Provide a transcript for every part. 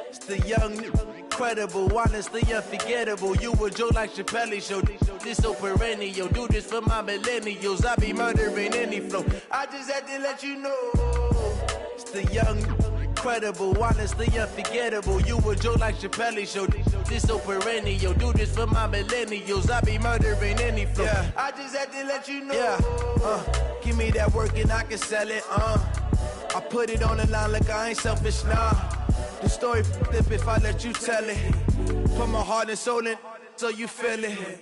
It's the young, incredible, honestly unforgettable. You a Joe like Chappelle show. This so perennial. Do this for my millennials. I be murdering any flow. I just had to let you know. It's the young, incredible, honestly unforgettable. You a Joe like Chappelle show. This so perennial. Do this for my millennials. I be murdering any flow. Yeah. I just had to let you know. Yeah. Give me that work and I can sell it. I put it on the line like I ain't selfish, nah. The story flip if I let you tell it. Put my heart and soul in so you feel it.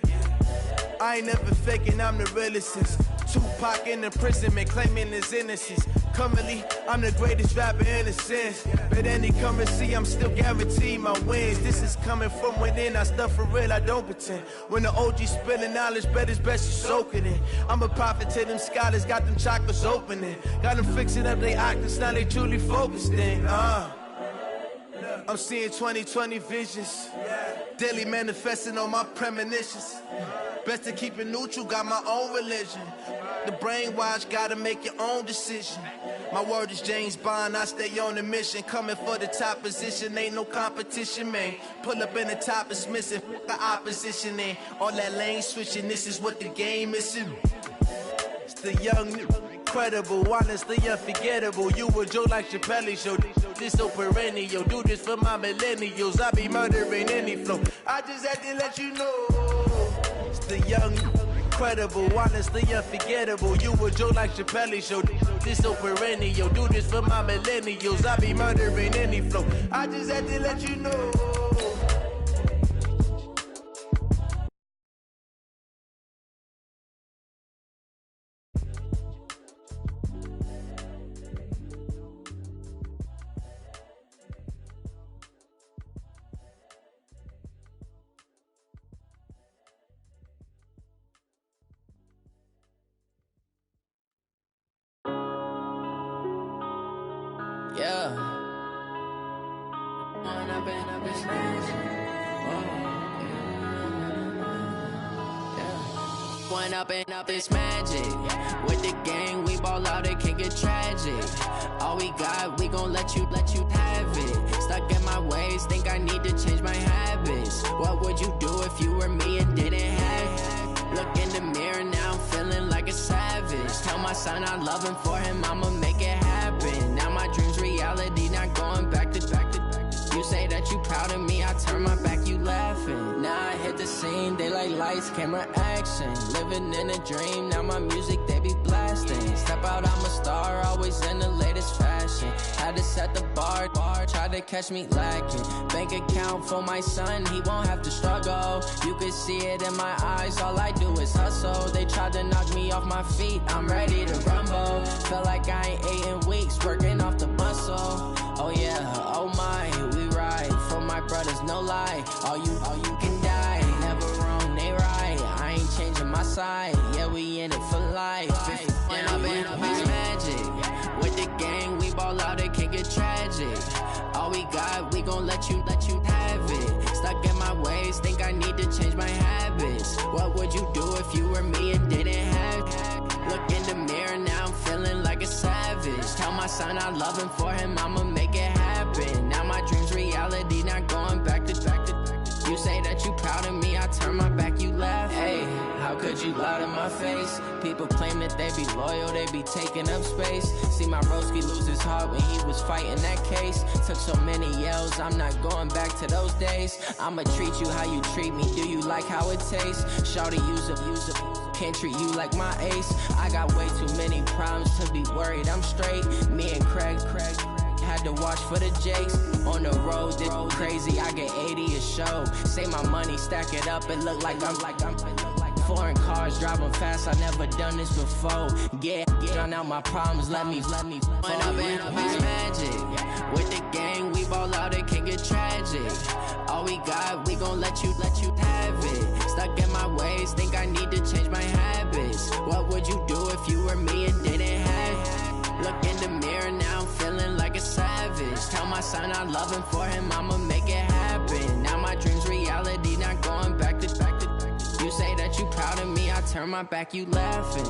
I ain't never faking, I'm the realest since Tupac in imprisonment, claiming his innocence. Currently, I'm the greatest rapper in a sense. But any currency, I'm still guaranteed my wins. This is coming from within, I stuff for real, I don't pretend. When the OG spilling knowledge, bet it's best you soak it in. I'm a prophet to them scholars, got them chakras opening. Got them fixing up they octaves, now they truly focused in. I'm seeing 2020 visions, daily manifesting on my premonitions. Best to keep it neutral, got my own religion. The brainwash, gotta make your own decision. My word is James Bond, I stay on the mission. Coming for the top position, ain't no competition, man. Pull up in the top, it's missing, the opposition in. All that lane switching, this is what the game is. It's the young, incredible, honestly unforgettable. You a Joe like Chappelle show. This so perennial. Do this for my millennials. I be murdering any flow. I just had to let you know. It's the young, incredible, honestly unforgettable. You a Joe like Chappelle show. This so perennial. Do this for my millennials. I be murdering any flow. I just had to let you know. Yeah. One up and up is magic. With the gang, we ball out, it can get tragic. All we got, we gon' let you have it. Stuck in my ways, think I need to change my habits. What would you do if you were me and didn't have it? Look in the mirror now, I'm feeling like a savage. Tell my son I love him, for him I'ma make it happen. Now my dream's reality, not going back to. You say that you proud of me, I turn my back, you laughing. Now I hit the scene, they like lights, camera, action. Living in a dream, now my music, they be blasting. Step out, I'm a star, always in the latest fashion. Had to set the bar, try to catch me lacking. Bank account for my son, he won't have to struggle. You can see it in my eyes, all I do is hustle. They tried to knock me off my feet, I'm ready to rumble. Felt like I ain't ate in weeks, working off the muscle. Oh yeah, oh my, we ride for my brothers, no lie. All you can die, never wrong, they right. I ain't changing my side, yeah, we in it for life. And I've been magic. With the gang, we ball out, it can get tragic. All we got, we gon' let you have it. Stuck in my ways, think I need to change my habits. What would you do if you were me and didn't have it? Look in the mirror, now I'm feeling like a savage. Tell my son I love him, for him I'ma make it happen. Now my dream's reality, not going back to. You say that you proud of me, I turn my back, you laugh. Hey, how could you lie to my face? People claim that they be loyal, they be taking up space. See my broski lose his heart when he was fighting that case. Took so many yells, I'm not going back to those days. I'ma treat you how you treat me, do you like how it tastes? Shawty, use up, can't treat you like my ace. I got way too many problems to be worried, I'm straight. Me and Craig had to watch for the Jakes. On the road, this crazy, I get 80 a show. Say my money, stack it up, it look like I'm foreign cars, driving fast, I never done this before. Yeah, drown out my problems, let me When I've been magic. With the gang, we ball out, it can get tragic. All we got, we gon' let you have it. Stuck in my ways, think I need to change my habits. What would you do if you were me and didn't have it? Look in the mirror, now I'm feeling like a savage. Tell my son I love him, for him I'ma make it happen. Now my dream's reality, not going back to. You say that you proud of me, I turn my back, you laughing.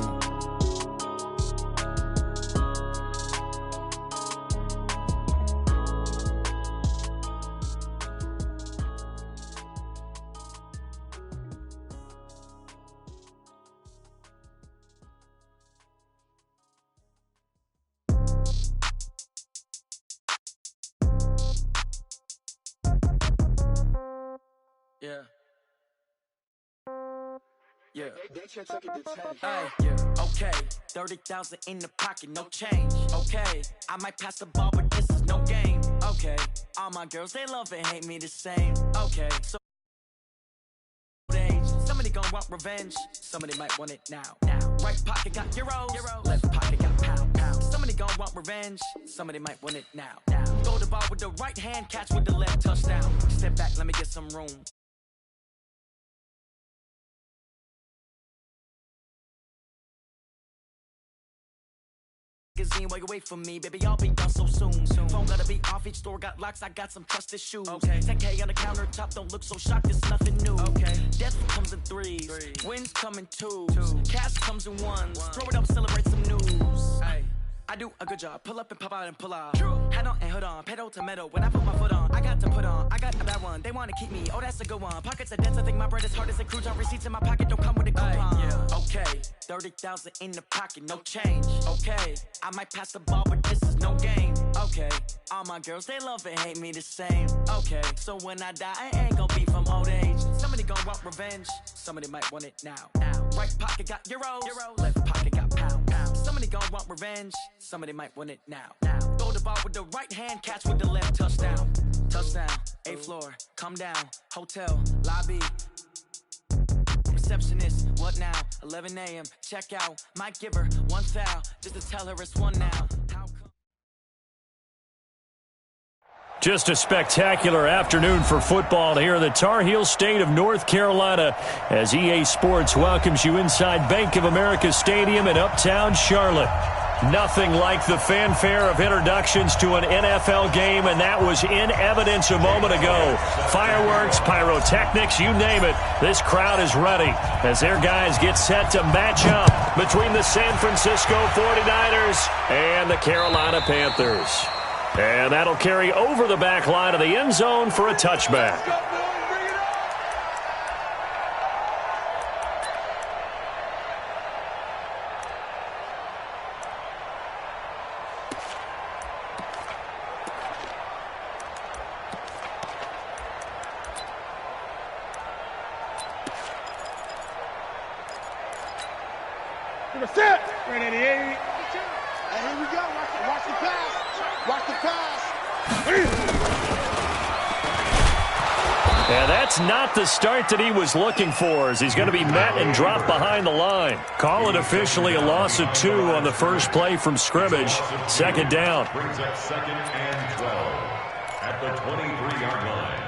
Yeah. Hey, yeah. Okay, 30,000 in the pocket, no change. Okay, I might pass the ball, but this is no game. Okay, all my girls, they love and hate me the same. Okay, so somebody gon' want revenge, somebody might want it now. Right pocket got euros, left pocket got pound. Somebody gon' want revenge, somebody might want it now. Throw the ball with the right hand, catch with the left, touchdown. Step back, let me get some room. While you wait for me, baby, I'll be done so soon. Phone gotta be off, each store got locks, I got some trusted shoes. Okay. 10K on the countertop, don't look so shocked, it's nothing new. Okay. Death comes in threes, wins come in twos, cash comes in ones. Throw it up, celebrate some news. Ay. I do a good job, pull up and pop out and pull out. True. Head on and hood on, pedal to metal. When I put my foot on, I got to put on. I got a bad one, they wanna keep me. Oh, that's a good one. Pockets are dense, I think my bread is hard as a cruise on. Receipts in my pocket don't come with a coupon. Yeah. Okay, 30,000 in the pocket, no change. Okay, I might pass the ball, but this is no game. Okay, all my girls, they love and hate me the same. Okay, so when I die, I ain't gon' be from old age. Somebody gon' want revenge, somebody might want it now. Right pocket got euros, left pocket got pound. Somebody gon' want revenge, somebody might want it now. Throw the ball with the right hand, catch with the left, touchdown. Touchdown, 8th floor, come down, hotel, lobby. Receptionist, what now? 11 a.m., check out. Might give her one foul, just to tell her it's one now. Just a spectacular afternoon for football here in the Tar Heel state of North Carolina as EA Sports welcomes you inside Bank of America Stadium in Uptown Charlotte. Nothing like the fanfare of introductions to an NFL game, and that was in evidence a moment ago. Fireworks, pyrotechnics, you name it. This crowd is ready as their guys get set to match up between the San Francisco 49ers and the Carolina Panthers. And that'll carry over the back line of the end zone for a touchback. Set. 388. And here we go. Watch the pass. Watch the pass. And that's not the start that he was looking for, as he's going to be met and dropped behind the line. Call it officially a loss of 2 on the first play from scrimmage. Second down. Brings up 2nd and 12 at the 23-yard line.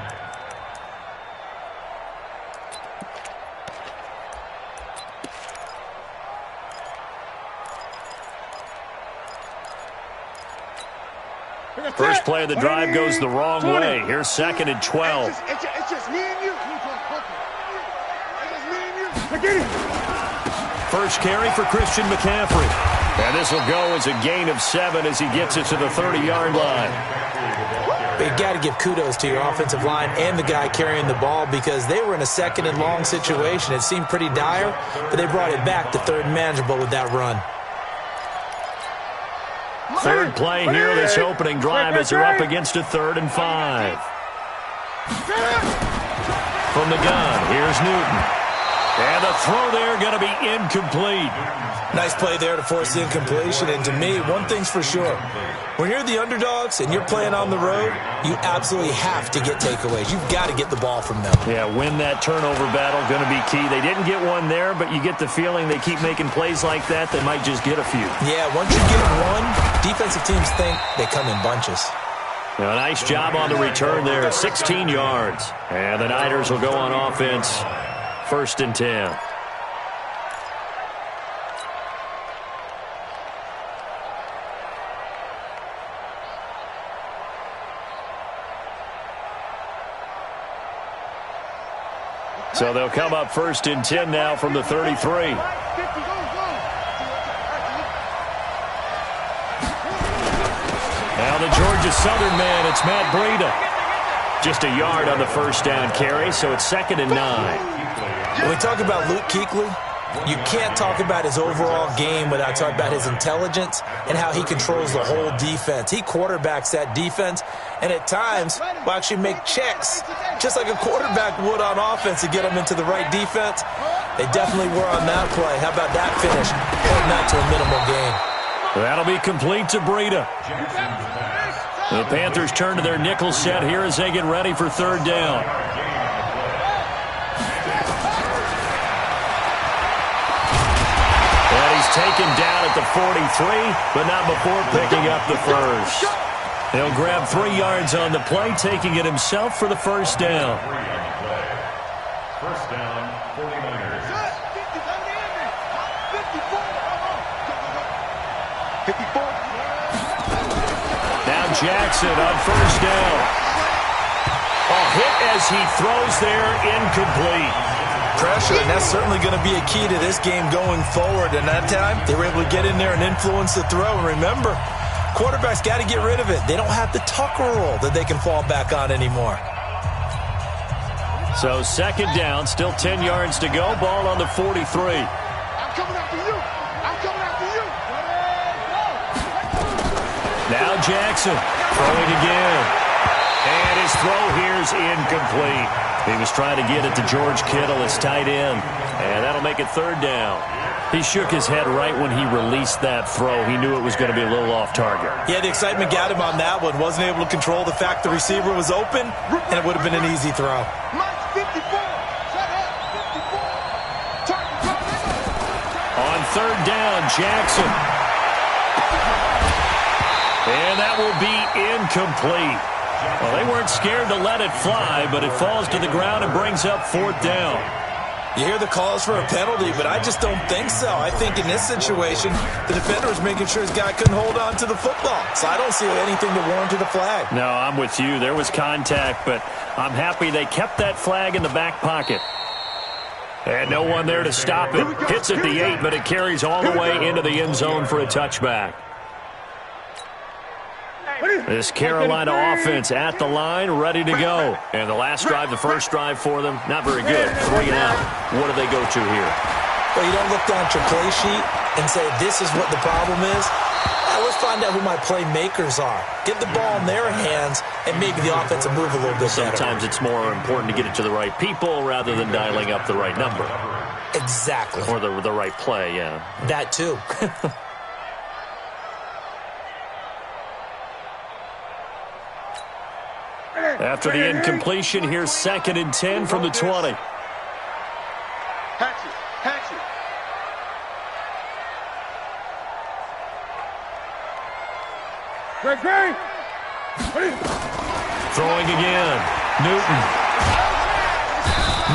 First play of the drive goes the wrong way. Here's 2nd and 12. It's just me and you. It's just me and you. First carry for Christian McCaffrey. And this will go as a gain of 7 as he gets it to the 30-yard line. But you got to give kudos to your offensive line and the guy carrying the ball, because they were in a 2nd and long situation. It seemed pretty dire, but they brought it back to 3rd and manageable with that run. Third play here, this opening drive, as they're up against a 3rd and 5. From the gun, here's Newton. And the throw there going to be incomplete. Nice play there to force the incompletion. And to me, one thing's for sure. When you're the underdogs and you're playing on the road, you absolutely have to get takeaways. You've got to get the ball from them. Yeah, win that turnover battle, going to be key. They didn't get one there, but you get the feeling they keep making plays like that, they might just get a few. Yeah, once you get one, defensive teams think they come in bunches. A nice job on the return there, 16 yards. And the Niners will go on offense, 1st and 10. So they'll come up 1st and 10 now from the 33. Now the Georgia Southern man, it's Matt Breida. Just a yard on the first down carry, so it's 2nd and 9. When we talk about Luke Kuechly, You can't talk about his overall game without talking about his intelligence and how he controls the whole defense. He quarterbacks that defense, and at times will actually make checks, just like a quarterback would on offense to get them into the right defense. They definitely were on that play. How about that finish? Holding that to a minimal gain. That'll be complete to Breida. The Panthers turn to their nickel set here as they get ready for third down. And he's taken down at the 43, but not before picking up the first. He'll grab 3 yards on the play, taking it himself for the first down. First down, 49ers. 54. Now Jackson on first down. A hit as he throws there, incomplete. Pressure, and that's certainly going to be a key to this game going forward. And that time, they were able to get in there and influence the throw. And remember, quarterbacks got to get rid of it. They don't have the tucker roll that they can fall back on anymore. So second down, still 10 yards to go. Ball on the 43. I'm coming after you. I'm coming after you. Now Jackson throwing again. And his throw here is incomplete. He was trying to get it to George Kittle, his tight end. And that'll make it third down. He shook his head right when he released that throw. He knew it was going to be a little off target. Yeah, the excitement got him on that one. Wasn't able to control the fact the receiver was open, and it would have been an easy throw. Mike 54. Shut up. 54. On third down, Jackson. And that will be incomplete. Well, they weren't scared to let it fly, but it falls to the ground and brings up fourth down. You hear the calls for a penalty, but I just don't think so. I think in this situation, the defender was making sure his guy couldn't hold on to the football. So I don't see anything that warranted a flag. No, I'm with you. There was contact, but I'm happy they kept that flag in the back pocket. And no one there to stop it. Hits at the 8, but it carries all the way into the end zone for a touchback. This Carolina offense at the line, ready to go. And the last drive, the first drive for them, not very good. 3 and out. What do they go to here? Well, you don't look down at your play sheet and say, this is what the problem is. Let's find out who my playmakers are. Get the ball in their hands, and maybe the offense will move a little bit better. Sometimes it's more important to get it to the right people rather than dialing up the right number. Exactly. Or the right play, yeah. That too. After the incompletion, here's 2nd and 10 from the 20. Hatchet. Great. Throwing again. Newton.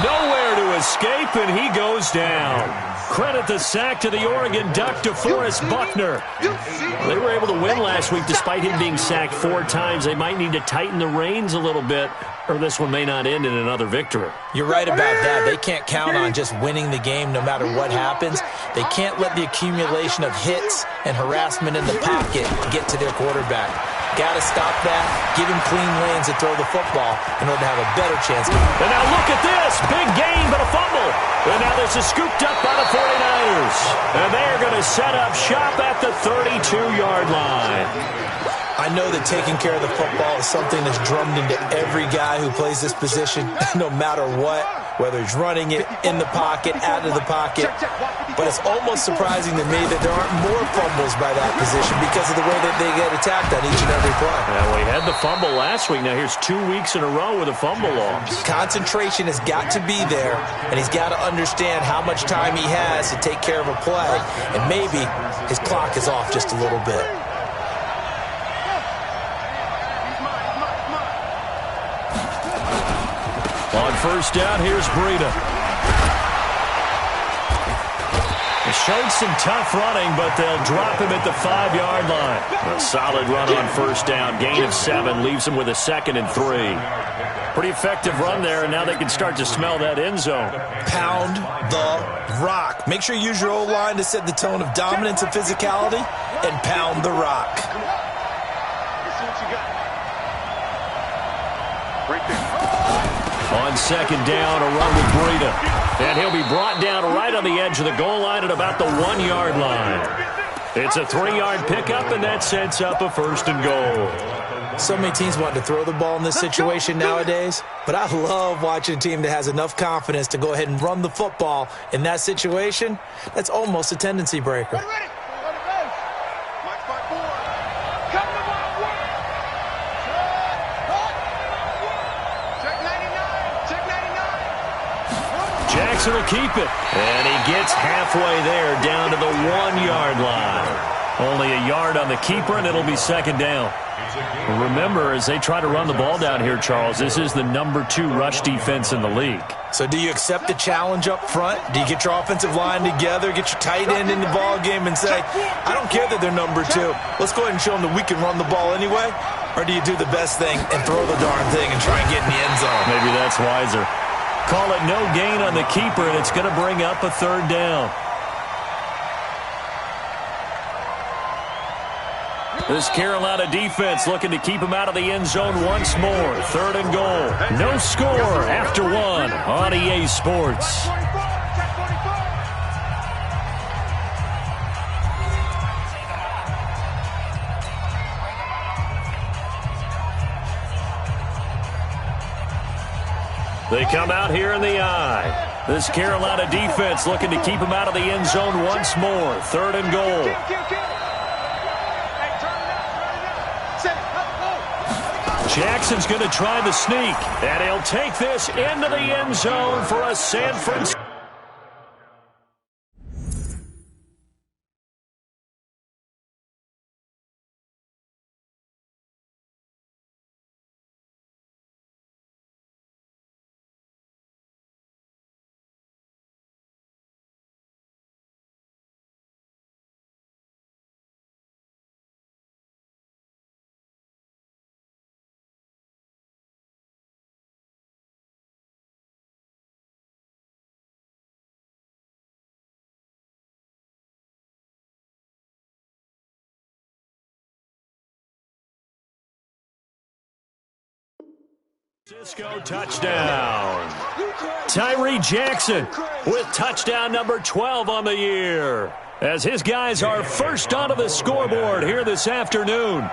Nowhere to escape, and he goes down. Credit the sack to the Oregon Duck, DeForest Buckner. They were able to win last week despite him being sacked 4 times. They might need to tighten the reins a little bit, or this one may not end in another victory. You're right about that. They can't count on just winning the game no matter what happens. They can't let the accumulation of hits and harassment in the pocket get to their quarterback. Got to stop that, give him clean lanes to throw the football in order to have a better chance. And now look at this. Big gain, but a fumble. And now this is scooped up by the 49ers. And they are going to set up shop at the 32-yard line. I know that taking care of the football is something that's drummed into every guy who plays this position, no matter what, whether he's running it in the pocket, out of the pocket. But it's almost surprising to me that there aren't more fumbles by that position because of the way that they get attacked on each and every play. Well, he had the fumble last week. Now here's 2 weeks in a row with a fumble loss. Concentration has got to be there, and he's got to understand how much time he has to take care of a play, and maybe his clock is off just a little bit. On first down, here's Breida. He showed some tough running, but they'll drop him at the 5-yard line. A solid run on first down. Gain of 7 leaves him with a 2nd and 3. Pretty effective run there, and now they can start to smell that end zone. Pound the rock. Make sure you use your O-line to set the tone of dominance and physicality, and pound the rock. Let's see what you got. Right there. On second down, a run with Breida. And he'll be brought down right on the edge of the goal line at about the 1-yard line. It's a 3-yard pickup, and that sets up a first and goal. So many teams want to throw the ball in this situation nowadays, but I love watching a team that has enough confidence to go ahead and run the football. In that situation, that's almost a tendency breaker. Jackson will keep it, and he gets halfway there down to the 1-yard line. Only a yard on the keeper, and it'll be second down. Remember, as they try to run the ball down here, Charles, this is the number 2 rush defense in the league. So do you accept the challenge up front? Do you get your offensive line together, get your tight end in the ball game and say, I don't care that they're number 2. Let's go ahead and show them that we can run the ball anyway? Or do you do the best thing and throw the darn thing and try and get in the end zone? Maybe that's wiser. Call it no gain on the keeper, and it's going to bring up a third down. This Carolina defense looking to keep him out of the end zone once more. Third and goal. No score after 1 on EA Sports. They come out here in the eye. This Carolina defense looking to keep him out of the end zone once more. Third and goal. Jackson's going to try the sneak, and he'll take this into the end zone for a San Francisco. Cisco touchdown. Tyree Jackson with touchdown number 12 on the year, as his guys are first onto the scoreboard here this afternoon.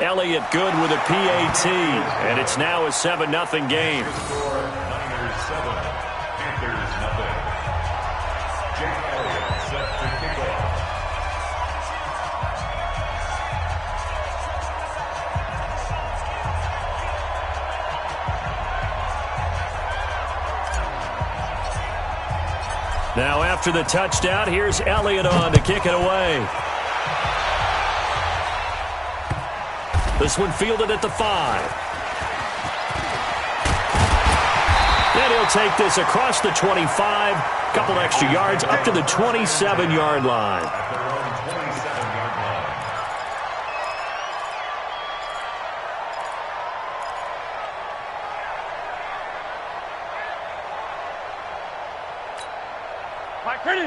Elliott good with a PAT, and it's now a 7-0 game. Niners 7, Panthers 0. Jake Elliott set to kick off. Now after the touchdown, here's Elliott on to kick it away. This one fielded at the 5. And he'll take this across the 25. Couple extra yards up to the 27-yard line. At their own 27-yard line.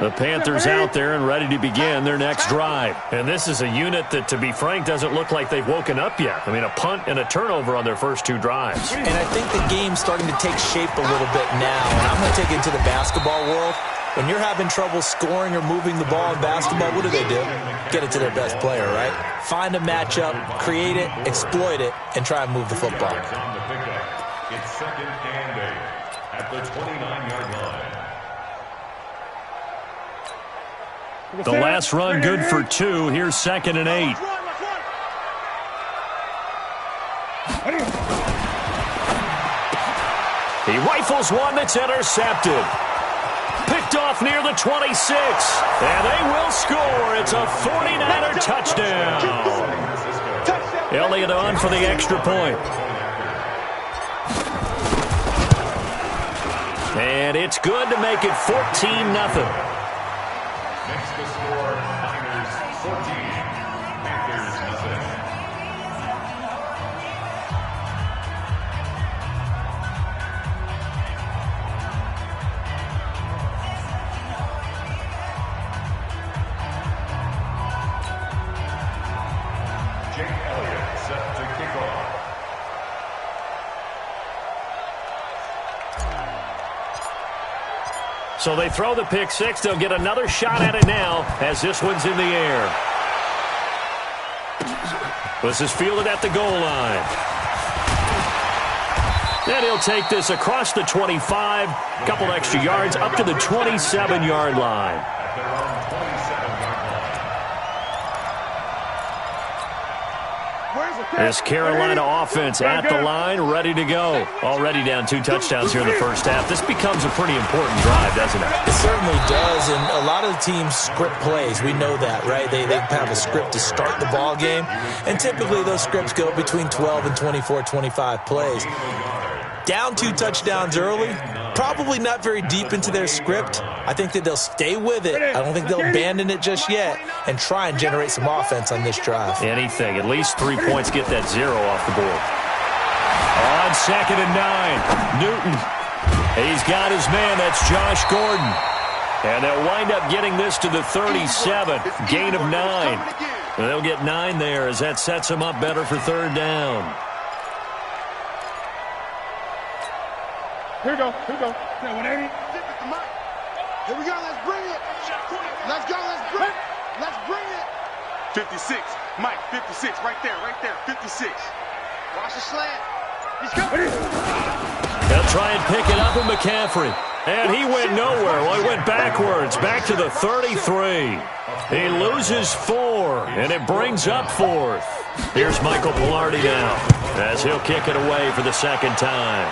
The Panthers out there and ready to begin their next drive. And this is a unit that, to be frank, doesn't look like they've woken up yet. I mean, a punt and a turnover on their first 2 drives. And I think the game's starting to take shape a little bit now. And I'm going to take it into the basketball world. When you're having trouble scoring or moving the ball in basketball, what do? Get it to their best player, right? Find a matchup, create it, exploit it, and try and move the football. On the pickup. It's second and 8 at the 29-yard line. The last run good for 2. Here's second and 8. He rifles one that's intercepted. Picked off near the 26. And they will score. It's a 49er touchdown. Elliott on for the extra point. And it's good to make it 14-0. Makes the score Niners 14, Panthers 0. So they throw the pick six. They'll get another shot at it now as this one's in the air. This is fielded at the goal line. And he'll take this across the 25, a couple extra yards, up to the 27-yard line. This Carolina offense at the line, ready to go. Already down 2 touchdowns here in the first half. This becomes a pretty important drive, doesn't it? It certainly does, and a lot of the teams script plays. We know that, right? They have a script to start the ball game, and typically those scripts go between 12 and 24, 25 plays. Down 2 touchdowns early, probably not very deep into their script. I think that they'll stay with it. I don't think they'll abandon it just yet and try and generate some offense on this drive. Anything. At least 3 points get that 0 off the board. On 2nd and 9, Newton. He's got his man. That's Josh Gordon. And they'll wind up getting this to the 37. Gain of 9. They'll get 9 there as that sets them up better for 3rd down. Here we go. Yeah, 180. Here we go. Let's bring it. Let's go. Let's bring it. 56. Mike, 56. Right there. 56. Watch the slant. He's coming. They'll try and pick it up with McCaffrey. And he went nowhere. Well, he went backwards. Back to the 33. He loses 4, and it brings up 4th. Here's Michael Pilardi now as he'll kick it away for the 2nd time.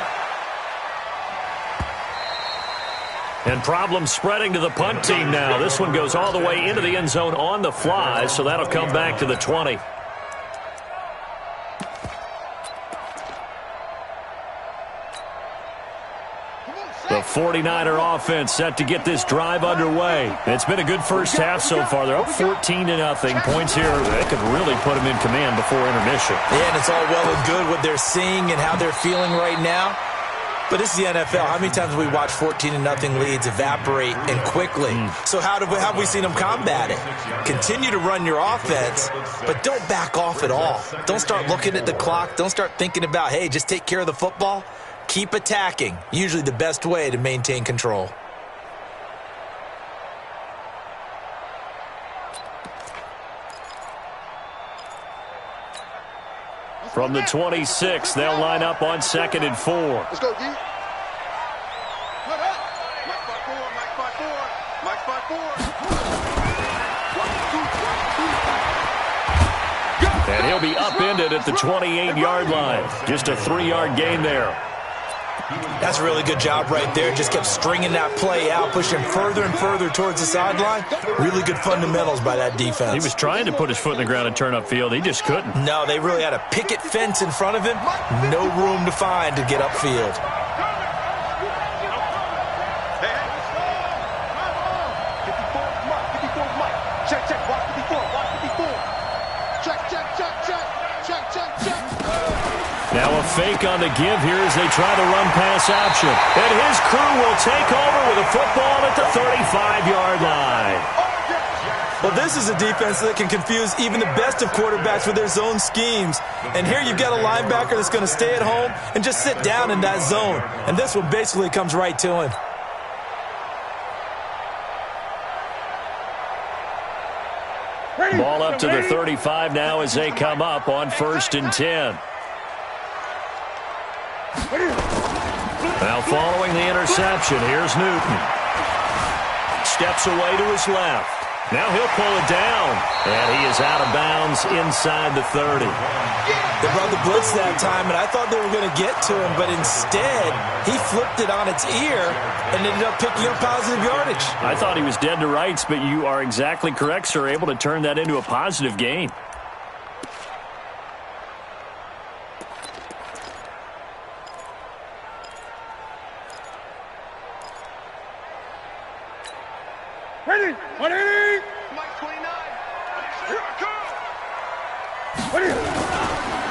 And problems spreading to the punt team now. This one goes all the way into the end zone on the fly, so that'll come back to the 20. The 49er offense set to get this drive underway. It's been a good first half so far. They're up 14-0. Points here, they could really put them in command before intermission. Yeah, and it's all well and good what they're seeing and how they're feeling right now. But this is the NFL. How many times have we watched 14-0 leads evaporate and quickly? So how have we seen them combat it? Continue to run your offense, but don't back off at all. Don't start looking at the clock. Don't start thinking about, hey, just take care of the football. Keep attacking. Usually the best way to maintain control. From the 26, they'll line up on 2nd and 4. Let's go, D. Put up. Mike 5-4. Mike 5-4. And he'll be upended at the 28-yard line. Just a 3-yard gain there. That's a really good job right there. Just kept stringing that play out, pushing further and further towards the sideline. Really good fundamentals by that defense. He was trying to put his foot in the ground and turn upfield. He just couldn't. No, they really had a picket fence in front of him. No room to find to get upfield. Now a fake on the give here as they try to run pass option. And his crew will take over with a football at the 35-yard line. Well, this is a defense that can confuse even the best of quarterbacks with their zone schemes. And here you've got a linebacker that's going to stay at home and just sit down in that zone. And this one basically comes right to him. Ball up to the 35 now as they come up on 1st and 10. Now following the interception, here's Newton. Steps away to his left. Now he'll pull it down. And he is out of bounds inside the 30. They brought the blitz that time, and I thought they were going to get to him, but instead he flipped it on its ear and ended up picking up positive yardage. I thought he was dead to rights, but you are exactly correct, sir, able to turn that into a positive gain. Ready? 180. Mike 29. Here I come.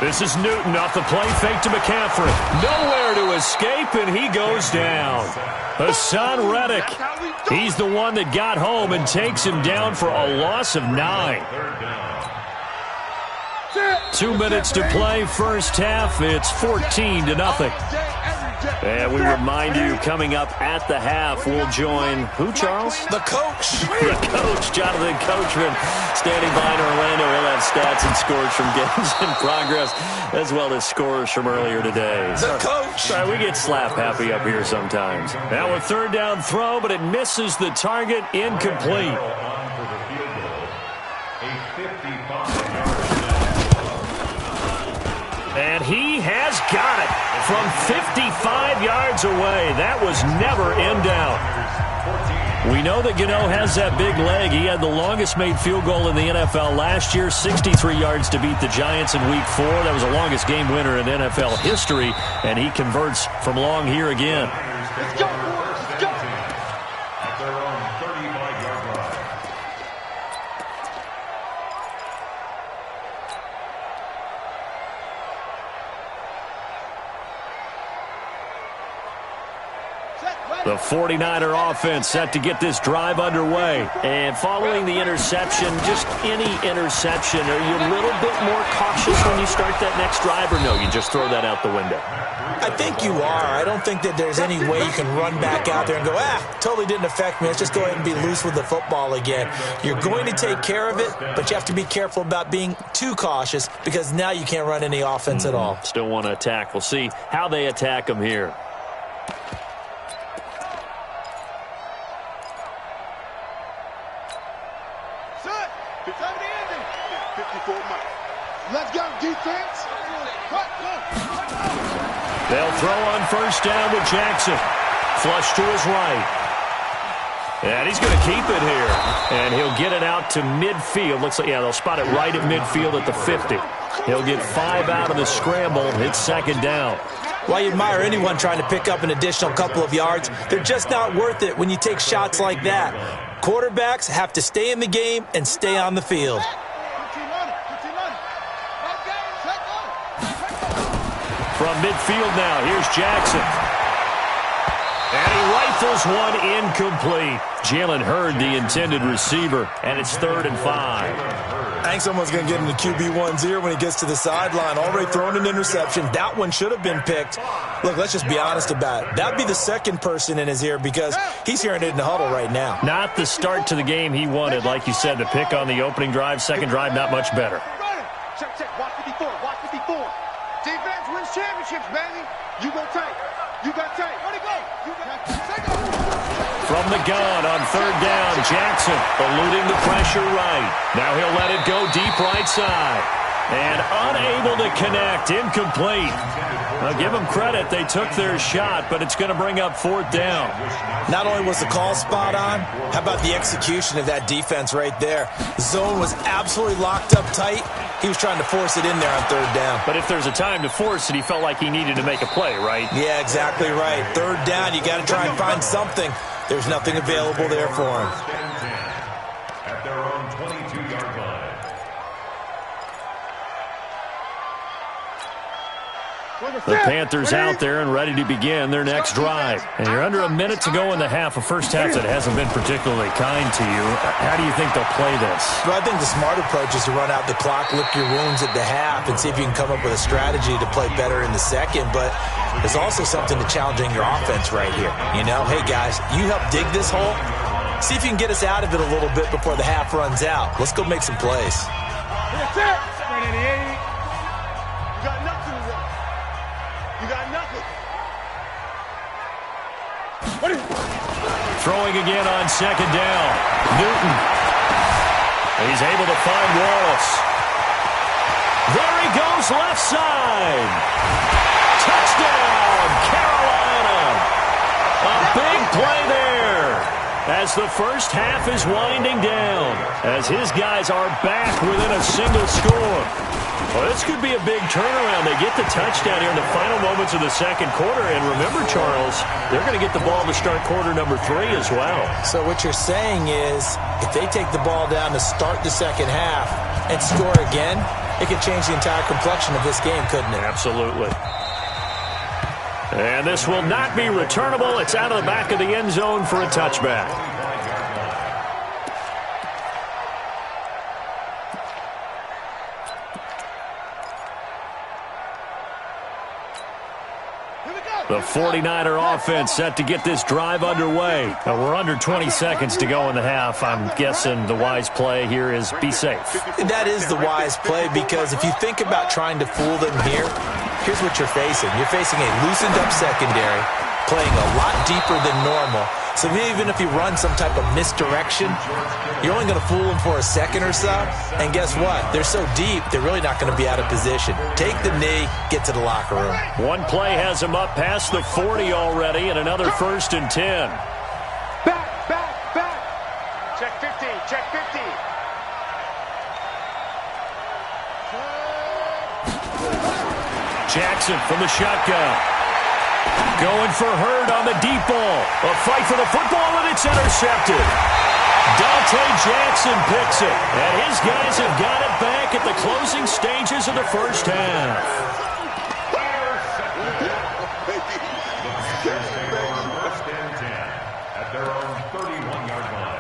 This is Newton off the play fake to McCaffrey. Nowhere to escape, and he goes down. Hassan Reddick, he's the one that got home and takes him down for a loss of 9. 2 minutes to play, first half. It's 14-0. And we remind you, coming up at the half, we'll join who, Charles? The coach. The coach, Jonathan Coachman, standing by in Orlando. He'll have stats and scores from games in progress, as well as scores from earlier today. The coach. Sorry, we get slap happy up here sometimes. Now a third down throw, but it misses the target, incomplete. And he has got it from 55 yards away. That was never in doubt. We know that Gano has that big leg. He had the longest made field goal in the NFL last year, 63 yards to beat the Giants in Week 4. That was the longest game winner in NFL history, and he converts from long here again. Let's go. Let's go. At their own 35-yard line. The 49er offense set to get this drive underway. And following the interception, just any interception, are you a little bit more cautious when you start that next drive, or no, you just throw that out the window? I think you are. I don't think that there's any way you can run back out there and go, totally didn't affect me. Let's just go ahead and be loose with the football again. You're going to take care of it, but you have to be careful about being too cautious because now you can't run any offense at all. Still want to attack. We'll see how they attack them here. Let's go, defense. They'll throw on first down with Jackson. Flush to his right. And he's going to keep it here. And he'll get it out to midfield. Looks like, they'll spot it right at midfield at the 50. He'll get 5 out of the scramble. It's second down. Well, you admire anyone trying to pick up an additional couple of yards. They're just not worth it when you take shots like that. Quarterbacks have to stay in the game and stay on the field. From midfield now, here's Jackson. And he rifles one incomplete. Jalen Hurd, the intended receiver, and it's 3rd and 5. I think someone's going to get in the QB1's ear when he gets to the sideline. Already thrown an interception. That one should have been picked. Look, let's just be honest about it. That would be the second person in his ear because he's hearing it in the huddle right now. Not the start to the game he wanted. Like you said, the pick on the opening drive, second drive, not much better. Check, watch 54, watch 54. Defense wins championships, baby. You go tight. You got tight. Where'd he go? You got From the gun on 3rd down, Jackson eluding the pressure right. Now he'll let it go deep right side. And unable to connect, incomplete. Now give them credit, they took their shot, but it's going to bring up 4th down. Not only was the call spot on, how about the execution of that defense right there? The zone was absolutely locked up tight. He was trying to force it in there on 3rd down. But if there's a time to force it, he felt like he needed to make a play, right? Yeah, exactly right. 3rd down, you got to try and find something. There's nothing available there for him. At their own 22-yard line. The Panthers out there and ready to begin their next drive. And you're under a minute to go in the half, a first half that hasn't been particularly kind to you. How do you think they'll play this? Well, I think the smart approach is to run out the clock, lick your wounds at the half, and see if you can come up with a strategy to play better in the second. But there's also something to challenging your offense right here. You know, hey, guys, you help dig this hole. See if you can get us out of it a little bit before the half runs out. Let's go make some plays. That's it. You got nothing to run. You got nothing. Throwing again on 2nd down. Newton. He's able to find Wallace. There he goes, left side. Touchdown, Carolina. A big play there as the first half is winding down, as his guys are back within a single score. Well, this could be a big turnaround. They get the touchdown here in the final moments of the second quarter. And remember, Charles, they're going to get the ball to start quarter number 3 as well. So what you're saying is if they take the ball down to start the second half and score again, it could change the entire complexion of this game, couldn't it? Absolutely. And this will not be returnable. It's out of the back of the end zone for a touchback. The 49er offense set to get this drive underway. We're under 20 seconds to go in the half. I'm guessing the wise play here is be safe. That is the wise play, because if you think about trying to fool them here, here's what you're facing. You're facing a loosened up secondary, playing a lot deeper than normal. So even if you run some type of misdirection, you're only going to fool them for a second or so. And guess what? They're so deep, they're really not going to be out of position. Take the knee, get to the locker room. One play has them up past the 40 already, and another 1st and 10. Back. Check 15, check 15. Jackson from the shotgun. Going for Hurd on the deep ball. A fight for the football, and it's intercepted. Dante Jackson picks it, and his guys have got it back at the closing stages of the first half. At their own 31-yard line.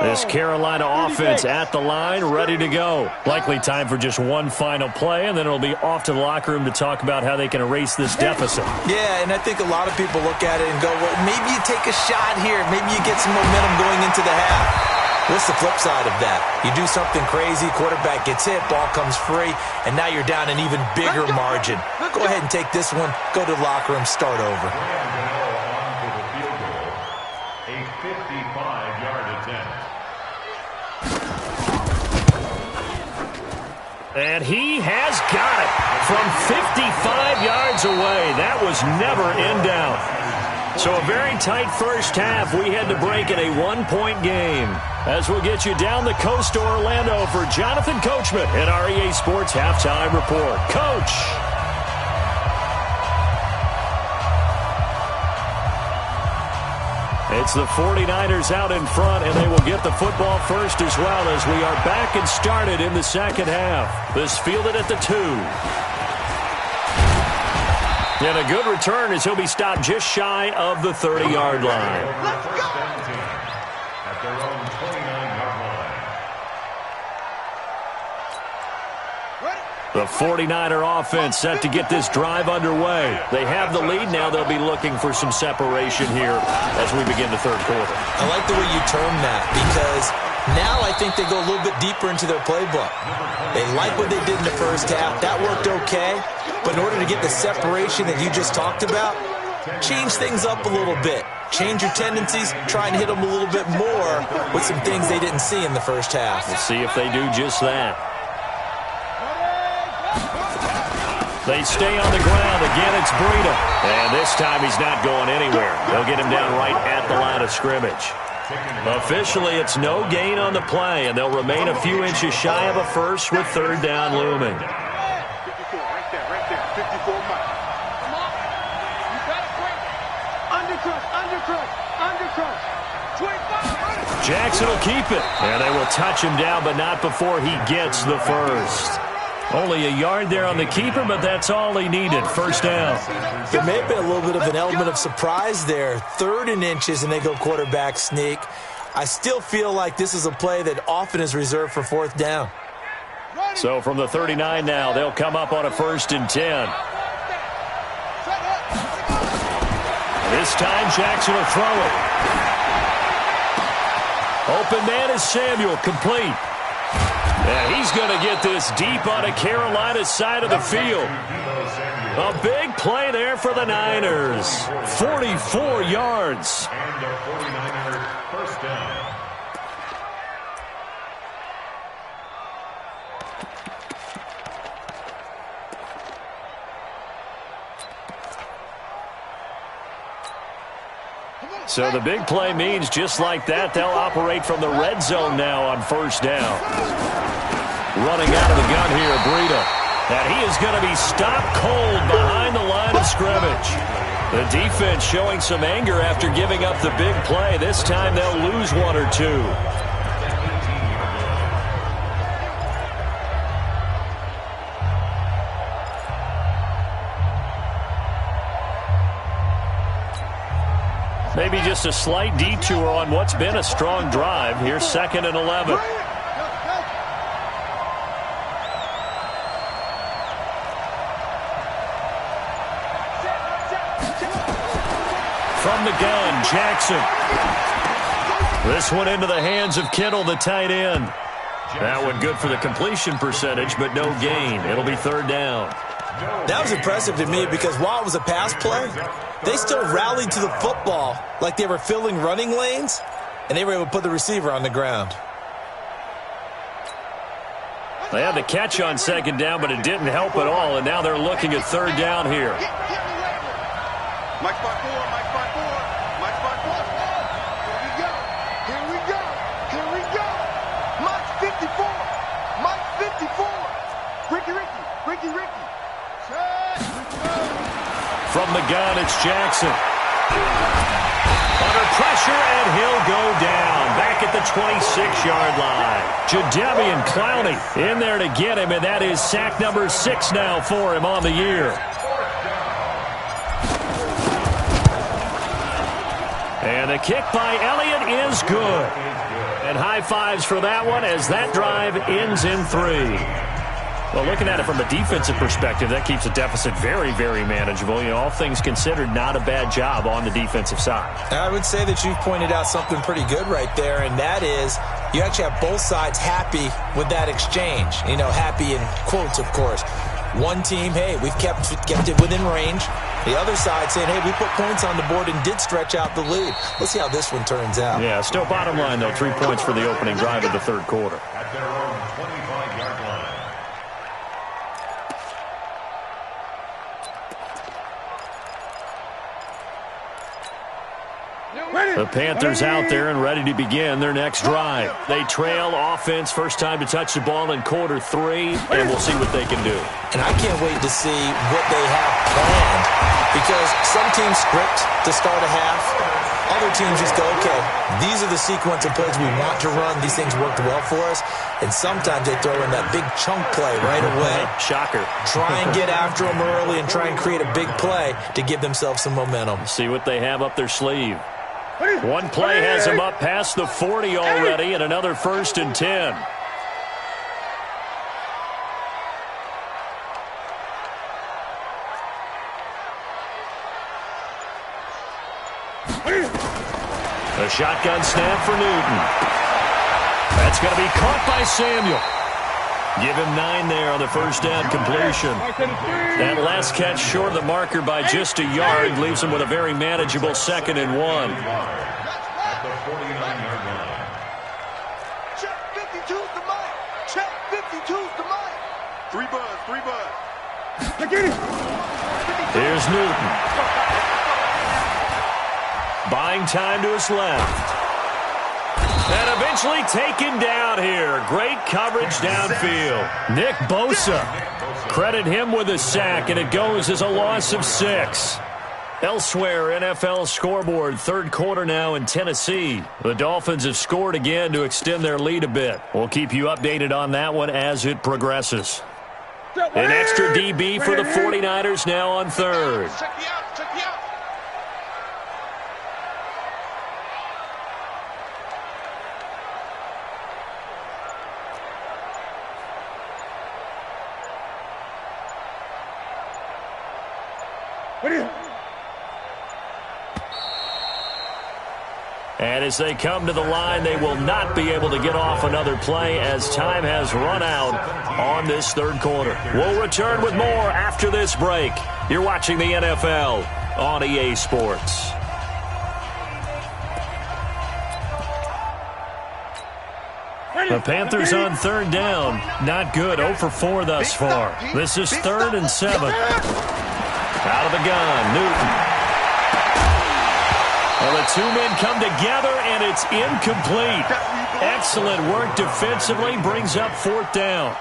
This Carolina offense at the line, ready to go. Likely time for just one final play, and then it'll be off to the locker room to talk about how they can erase this deficit. Yeah, and I think a lot of people look at it and go, well, maybe you take a shot here. Maybe you get some momentum going into the half. What's the flip side of that? You do something crazy, quarterback gets hit, ball comes free, and now you're down an even bigger margin. Go ahead and take this one, go to the locker room, start over. A 55-yard attempt. And he has got it from 55 yards away. That was never in doubt. So a very tight first half. We had to break in a one-point game. As we'll get you down the coast to Orlando for Jonathan Coachman at our EA Sports Halftime Report. Coach. It's the 49ers out in front, and they will get the football first as well as we are back and started in the second half. This fielded at the 2. And a good return as he'll be stopped just shy of the 30-yard line. Let's go! At their own 29-yard line. The 49er offense set to get this drive underway. They have the lead. Now they'll be looking for some separation here as we begin the third quarter. I like the way you term that, because now I think they go a little bit deeper into their playbook. They like what they did in the first half. That worked okay. But in order to get the separation that you just talked about, change things up a little bit. Change your tendencies. Try and hit them a little bit more with some things they didn't see in the first half. We'll see if they do just that. They stay on the ground. Again, it's Breida. And this time he's not going anywhere. They'll get him down right at the line of scrimmage. Officially, it's no gain on the play, and they'll remain a few inches shy of a first with third down looming. 54, right there, 54 Mike. Come on. You got it, quick. Undercrush. 25. Jackson will keep it, and they will touch him down, but not before he gets the first. Only a yard there on the keeper, but that's all he needed. First down. There may have been a little bit of an element of surprise there. 3rd and inches, and they go quarterback sneak. I still feel like this is a play that often is reserved for 4th down. So from the 39 now, they'll come up on a 1st and 10. This time, Jackson will throw it. Open man is Samuel, complete. And he's going to get this deep on a Carolina side of the field. A big play there for the Niners. 44 yards. And the 49ers first down. So the big play means just like that, they'll operate from the red zone now on first down. Running out of the gun here, Breida. And he is going to be stopped cold behind the line of scrimmage. The defense showing some anger after giving up the big play. This time they'll lose 1 or 2. Maybe just a slight detour on what's been a strong drive. Here's 2nd and 11. From the gun, Jackson. This one into the hands of Kittle, the tight end. That one good for the completion percentage, but no gain. It'll be third down. That was impressive to me because while it was a pass play, they still rallied to the football like they were filling running lanes, and they were able to put the receiver on the ground. They had the catch on second down, but it didn't help at all, and now they're looking at third down here. Mike spot 4, Mike spot 4, Mike spot 4. Here we go. Here we go. Mike 54. Mike 54. Ricky. From the gun, it's Jackson. Under pressure, and he'll go down. Back at the 26-yard line. Jadeveon Clowney in there to get him, and that is sack number 6 now for him on the year. And the kick by Elliott is good. And high fives for that one as that drive ends in 3. Well, looking at it from a defensive perspective, that keeps the deficit very, very manageable. You know, all things considered, not a bad job on the defensive side. I would say that you've pointed out something pretty good right there, and that is you actually have both sides happy with that exchange. You know, happy in quotes, of course. One team, hey, we've kept it within range. The other side saying, hey, we put points on the board and did stretch out the lead. Let's see how this one turns out. Yeah, still bottom line, though, 3 points for the opening drive of the third quarter. At their own 25-yard line. The Panthers out there and ready to begin their next drive. They trail offense, first time to touch the ball in quarter 3, and we'll see what they can do. And I can't wait to see what they have planned because some teams script to start a half. Other teams just go, okay, these are the sequence of plays we want to run. These things worked well for us. And sometimes they throw in that big chunk play right away. Shocker. Try and get after them early and try and create a big play to give themselves some momentum. See what they have up their sleeve. One play has them up past the 40 already, and another 1st and 10. A shotgun snap for Newton. That's going to be caught by Samuel. Give him 9 there on the first down completion. That last catch short of the marker by just a yard leaves him with a very manageable 2nd and 1. At the 49-yard line. Check 52's the mic. Check 52's the mic. 3 buzz. Here's Newton. Buying time to his left. And eventually taken down here. Great coverage downfield. Nick Bosa. Credit him with a sack, and it goes as a loss of 6. Elsewhere, NFL scoreboard, third quarter now in Tennessee. The Dolphins have scored again to extend their lead a bit. We'll keep you updated on that one as it progresses. An extra DB for the 49ers now on third. Check me out. And as they come to the line, they will not be able to get off another play as time has run out on this third quarter. We'll return with more after this break. You're watching the NFL on EA Sports. The Panthers on third down. Not good. 0 for 4 thus far. This is 3rd and 7. Out of the gun, Newton. Well, the 2 men come together, and it's incomplete. Excellent work defensively, brings up 4th down.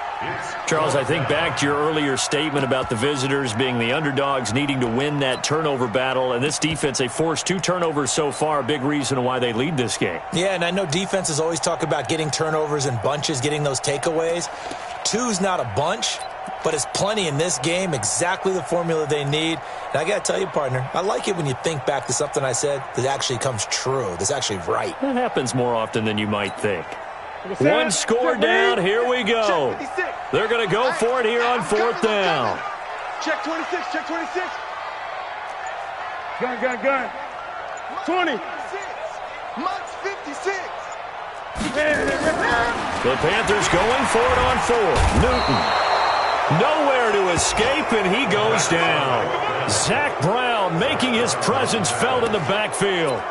Charles, I think back to your earlier statement about the visitors being the underdogs needing to win that turnover battle. And this defense, they forced 2 turnovers so far, a big reason why they lead this game. Yeah, and I know defenses always talk about getting turnovers in bunches, getting those takeaways. 2's not a bunch, but it's plenty in this game, exactly the formula they need. And I got to tell you, partner, I like it when you think back to something I said that actually comes true, that's actually right. That happens more often than you might think. 1 score down, here we go. They're going to go for it here on 4th down. Check 26, check 26. Gun. 20. Mike's 56. The Panthers going for it on 4. Newton. Nowhere to escape, and he goes down. Zach Brown making his presence felt in the backfield.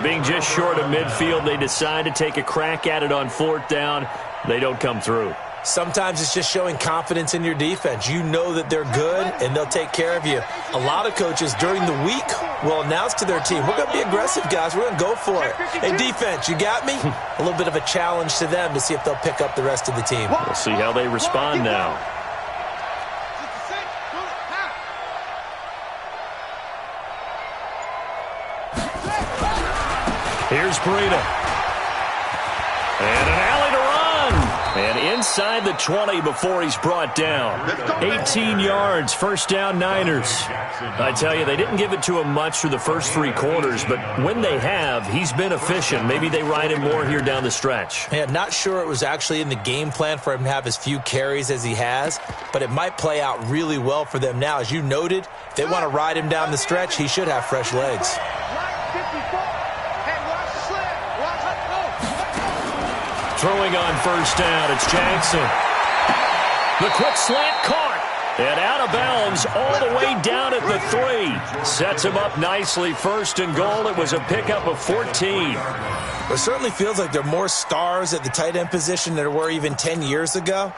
Being just short of midfield, they decide to take a crack at it on 4th down. They don't come through. Sometimes it's just showing confidence in your defense. You know that they're good, and they'll take care of you. A lot of coaches during the week will announce to their team, we're going to be aggressive, guys. We're going to go for it. Hey, defense, you got me? A little bit of a challenge to them to see if they'll pick up the rest of the team. We'll see how they respond now. Here's Breida. And an alley to run. And inside the 20 before he's brought down. 18 yards, first down Niners. I tell you, they didn't give it to him much through the first 3 quarters, but when they have, he's been efficient. Maybe they ride him more here down the stretch. Yeah, not sure it was actually in the game plan for him to have as few carries as he has, but it might play out really well for them now. As you noted, if they want to ride him down the stretch, he should have fresh legs. Throwing on first down, it's Jackson. The quick slant caught. And out of bounds all the way down at the 3. Sets him up nicely. First and goal. It was a pickup of 14. It certainly feels like there are more stars at the tight end position than there were even 10 years ago.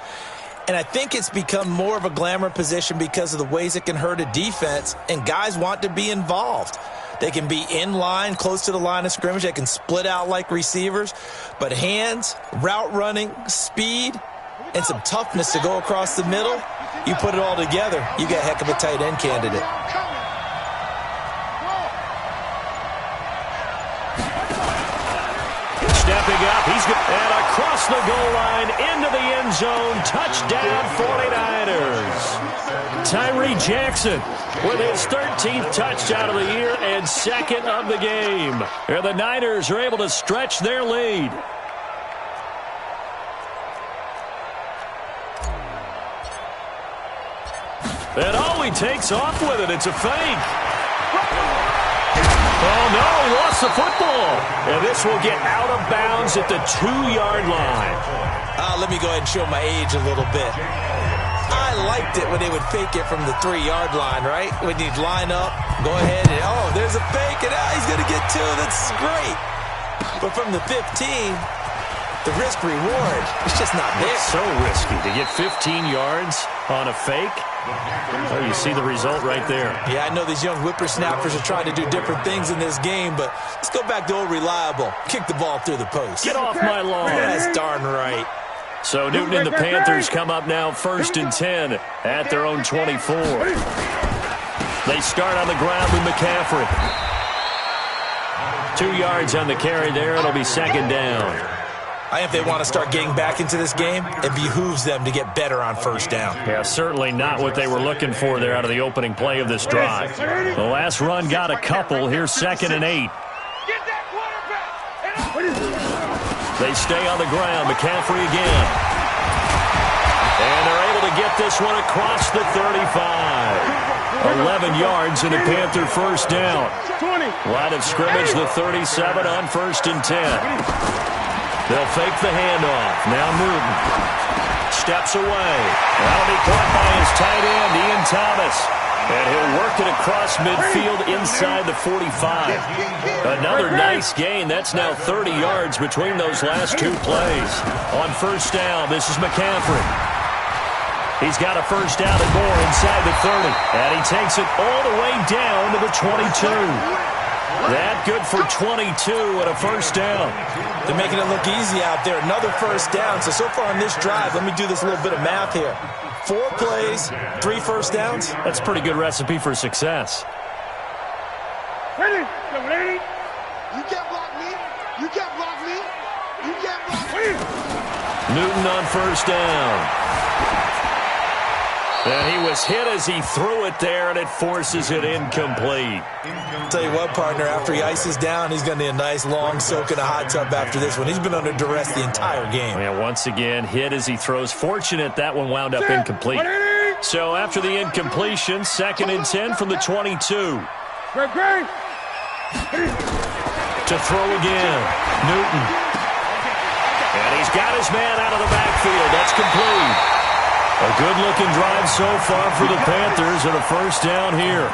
And I think it's become more of a glamour position because of the ways it can hurt a defense, and guys want to be involved. They can be in line, close to the line of scrimmage. They can split out like receivers. But hands, route running, speed, and some toughness to go across the middle, you put it all together, you got a heck of a tight end candidate. Stepping up, he's good. And across the goal line, into the end zone, touchdown 49ers. Tyree Jackson with his 13th touchdown of the year and 2nd of the game. And the Niners are able to stretch their lead. And he takes off with it. It's a fake. Oh, no, he lost the football. And this will get out of bounds at the 2-yard line. Let me go ahead and show my age a little bit. I liked it when they would fake it from the 3-yard line, right? When you'd line up, go ahead, and oh, there's a fake, and he's going to get 2. That's great. But from the 15, the risk-reward, it's just not there. It's so risky to get 15 yards on a fake. Oh, you see the result right there. Yeah, I know these young whippersnappers are trying to do different things in this game, but let's go back to old reliable. Kick the ball through the post. Get off my lawn. That's darn right. So Newton and the Panthers come up now 1st and 10 at their own 24. They start on the ground with McCaffrey. 2 yards on the carry there. It'll be 2nd down. I think if they want to start getting back into this game, it behooves them to get better on 1st down. Yeah, certainly not what they were looking for there out of the opening play of this drive. The last run got a couple. Here's 2nd and 8. They stay on the ground. McCaffrey again. And they're able to get this one across the 35. 11 yards and a Panther 1st down. Line of scrimmage, the 37 on 1st and 10. They'll fake the handoff. Now Newton steps away. That'll be caught by his tight end, Ian Thomas. And he'll work it across midfield inside the 45. Another nice gain. That's now 30 yards between those last 2 plays. On 1st down, this is McCaffrey. He's got a 1st down and more inside the 30. And he takes it all the way down to the 22. That good for 22 and a 1st down. They're making it look easy out there. Another 1st down. So far on this drive, let me do this little bit of math here. 4 plays, 3 1st downs. That's a pretty good recipe for success. Ready? You can't block me. You can't block me. You can't block me. Newton on 1st down. And he was hit as he threw it there, and it forces it incomplete. I'll tell you what, partner, after he ices down, he's going to need a nice long soak in a hot tub after this one. He's been under duress the entire game. Yeah, once again, hit as he throws. Fortunate that one wound up incomplete. So after the incompletion, 2nd and 10 from the 22. To throw again. Newton. And he's got his man out of the backfield. That's complete. A good-looking drive so far for the Panthers and a first down here.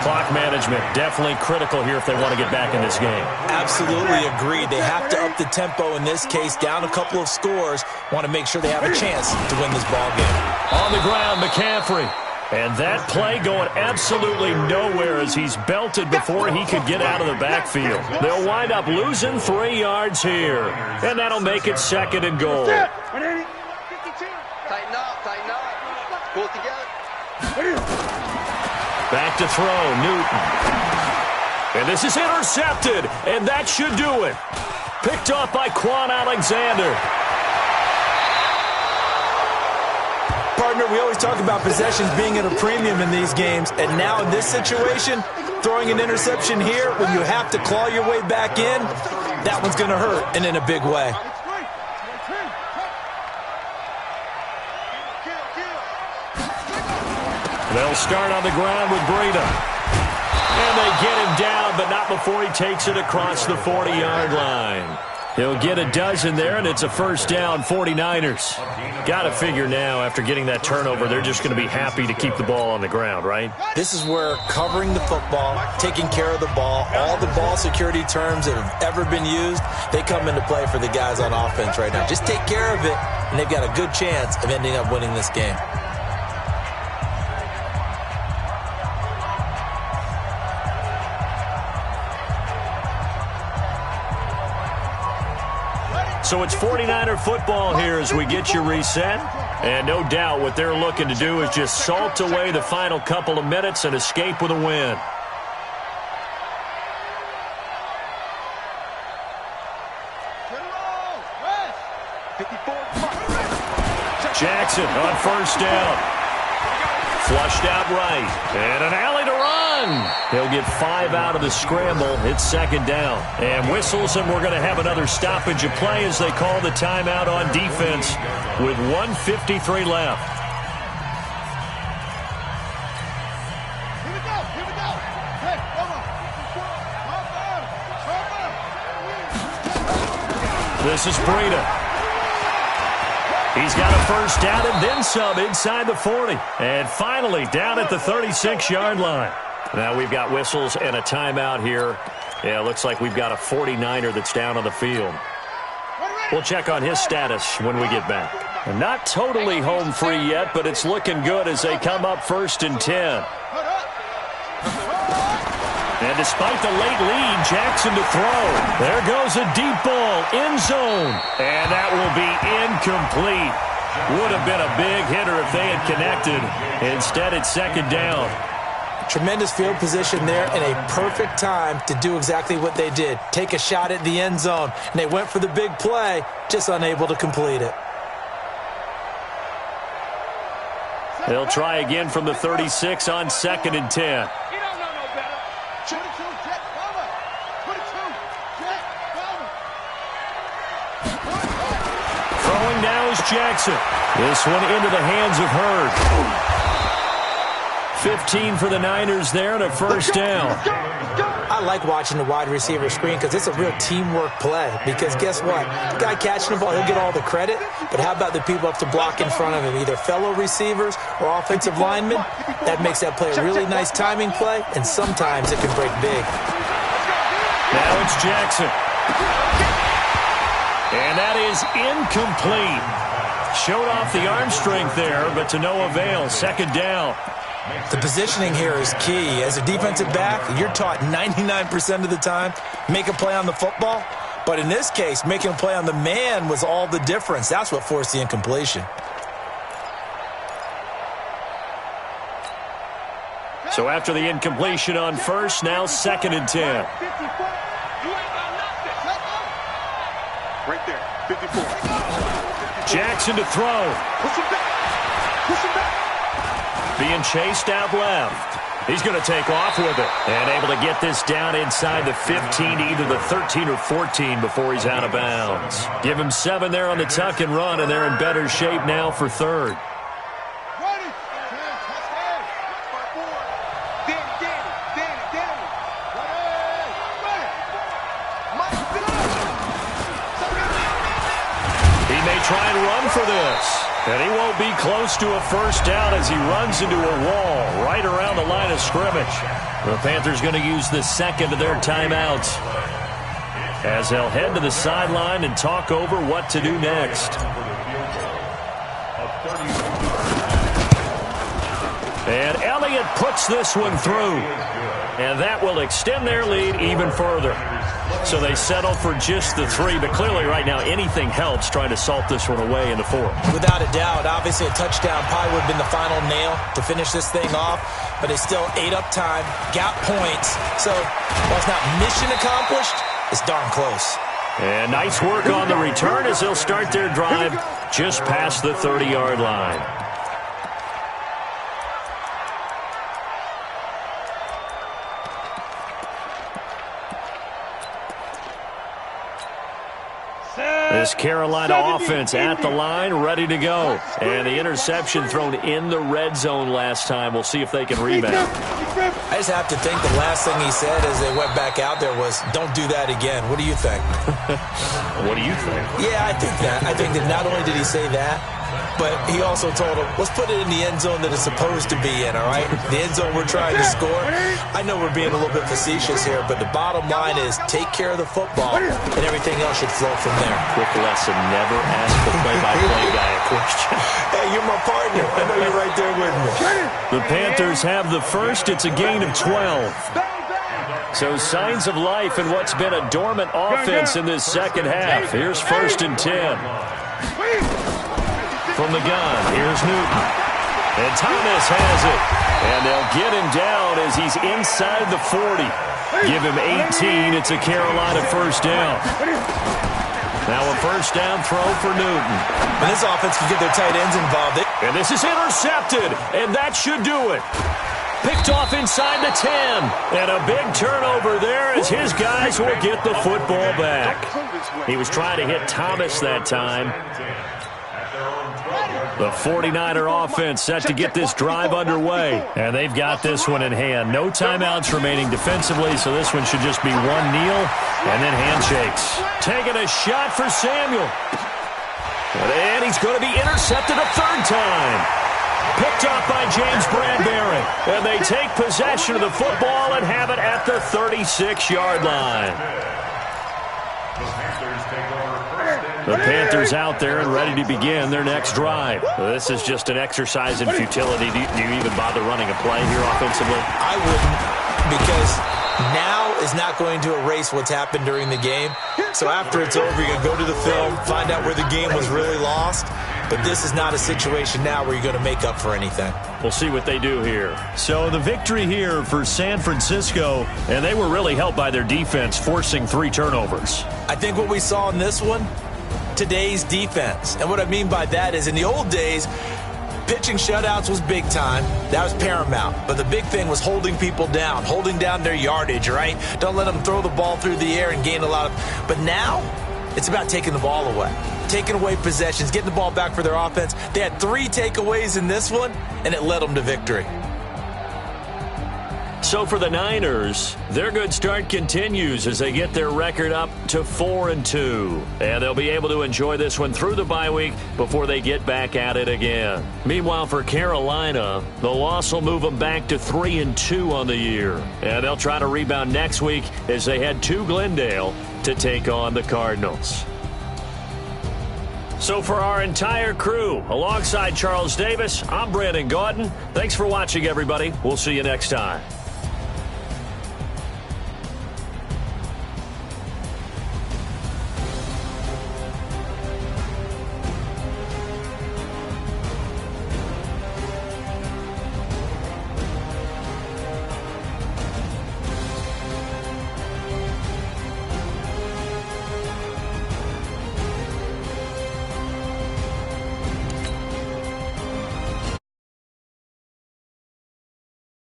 Clock management definitely critical here if they want to get back in this game. Absolutely agreed. They have to up the tempo in this case, down a couple of scores. Want to make sure they have a chance to win this ball game. On the ground, McCaffrey. And that play going absolutely nowhere as he's belted before he could get out of the backfield. They'll wind up losing 3 yards here. And that'll make it 2nd and goal. Tighten up. Pull it together. Back to throw, Newton. And this is intercepted, and that should do it. Picked off by Quan Alexander. Partner, we always talk about possessions being at a premium in these games, and now in this situation, throwing an interception here when you have to claw your way back in, that one's going to hurt, and in a big way. They'll start on the ground with Breida. And they get him down, but not before he takes it across the 40-yard line. He'll get a dozen there, and it's a first down, 49ers. Got to figure now, after getting that turnover, they're just going to be happy to keep the ball on the ground, right? This is where covering the football, taking care of the ball, all the ball security terms that have ever been used, they come into play for the guys on offense right now. Just take care of it, and they've got a good chance of ending up winning this game. So it's 49er football here as we get you reset. And no doubt what they're looking to do is just salt away the final couple of minutes and escape with a win. Jackson on first down. Flushed out right. And an alley to run. He'll get 5 out of the scramble. It's 2nd down. And whistles, and we're going to have another stoppage of play as they call the timeout on defense with 1:53 left. Here we go. Hey, come on. This is Breida. He's got a first down and then some inside the 40. And finally down at the 36-yard line. Now we've got whistles and a timeout here. Yeah, it looks like we've got a 49er that's down on the field. We'll check on his status when we get back. And not totally home free yet, but it's looking good as they come up 1st and 10. And despite the late lead, Jackson to throw. There goes a deep ball, end zone. And that will be incomplete. Would have been a big hitter if they had connected. Instead, it's 2nd down. Tremendous field position there and a perfect time to do exactly what they did. Take a shot at the end zone. And they went for the big play, just unable to complete it. They'll try again from the 36 on 2nd and 10. Throwing now is Jackson. This one into the hands of Hurd. 15 for the Niners there and a first down. I like watching the wide receiver screen because it's a real teamwork play. Because guess what? The guy catching the ball, he'll get all the credit. But how about the people up to block in front of him, either fellow receivers or offensive linemen? That makes that play a really nice timing play, and sometimes it can break big. Now it's Jackson. And that is incomplete. Showed off the arm strength there, but to no avail. 2nd down. The positioning here is key. As a defensive back, you're taught 99% of the time, make a play on the football. But in this case, making a play on the man was all the difference. That's what forced the incompletion. So after the incompletion on first, now 2nd and 10. Right there, 54. Jackson to throw. Push him back. Push him back. Being chased out left. He's going to take off with it. And able to get this down inside the 15, either the 13 or 14 before he's out of bounds. Give him 7 there on the tuck and run, and they're in better shape now for 3rd. try and run for this. And he won't be close to a first down as he runs into a wall right around the line of scrimmage. The Panthers going to use the second of their timeouts as they'll head to the sideline and talk over what to do next. And Elliott puts this one through. And that will extend their lead even further. So they settle for just the 3, but clearly right now anything helps trying to salt this one away in the 4th. Without a doubt, obviously a touchdown probably would have been the final nail to finish this thing off, but it's still ate up time, got points. So while it's not mission accomplished, it's darn close. And nice work on the return as they'll start their drive just past the 30-yard line. This Carolina offense at the line, ready to go. And the interception thrown in the red zone last time. We'll see if they can rebound. I just have to think the last thing he said as they went back out there was, don't do that again. What do you think? What do you think? Yeah, I think that. I think that not only did he say that, but he also told him, let's put it in the end zone that it's supposed to be in, all right? The end zone we're trying to score. I know we're being a little bit facetious here, but the bottom line is take care of the football, and everything else should flow from there. Quick lesson, never ask the play-by-play guy a question. Hey, you're my partner. I know you're right there with me. The Panthers have the first. It's a gain of 12. So signs of life in what's been a dormant offense in this second half. Here's 1st and 10. From the gun, here's Newton. And Thomas has it. And they'll get him down as he's inside the 40. Give him 18. It's a Carolina first down. Now a first down throw for Newton. And this offense can get their tight ends involved. And this is intercepted. And that should do it. Picked off inside the 10. And a big turnover there as his guys will get the football back. He was trying to hit Thomas that time. The 49er offense set to get this drive underway. And they've got this one in hand. No timeouts remaining defensively, so this one should just be one kneel and then handshakes. Taking a shot for Samuel. And he's going to be intercepted a 3rd time. Picked off by James Bradbury. And they take possession of the football and have it at the 36-yard line. The Panthers out there and ready to begin their next drive. This is just an exercise in futility. Do you even bother running a play here offensively? I wouldn't, because now is not going to erase what's happened during the game. So after it's over, you're going to go to the film, find out where the game was really lost. But this is not a situation now where you're going to make up for anything. We'll see what they do here. So the victory here for San Francisco, and they were really helped by their defense, forcing 3 turnovers. I think what we saw in this one, today's defense. And what I mean by that is in the old days, pitching shutouts was big time. That was paramount. But the big thing was holding people down, holding down their yardage, right? Don't let them throw the ball through the air and gain a lot of... But now, it's about taking the ball away. Taking away possessions, getting the ball back for their offense. They had 3 takeaways in this one, and it led them to victory. So for the Niners, their good start continues as they get their record up to 4-2. And they'll be able to enjoy this one through the bye week before they get back at it again. Meanwhile, for Carolina, the loss will move them back to 3-2 on the year. And they'll try to rebound next week as they head to Glendale to take on the Cardinals. So for our entire crew, alongside Charles Davis, I'm Brandon Gaudin. Thanks for watching, everybody. We'll see you next time.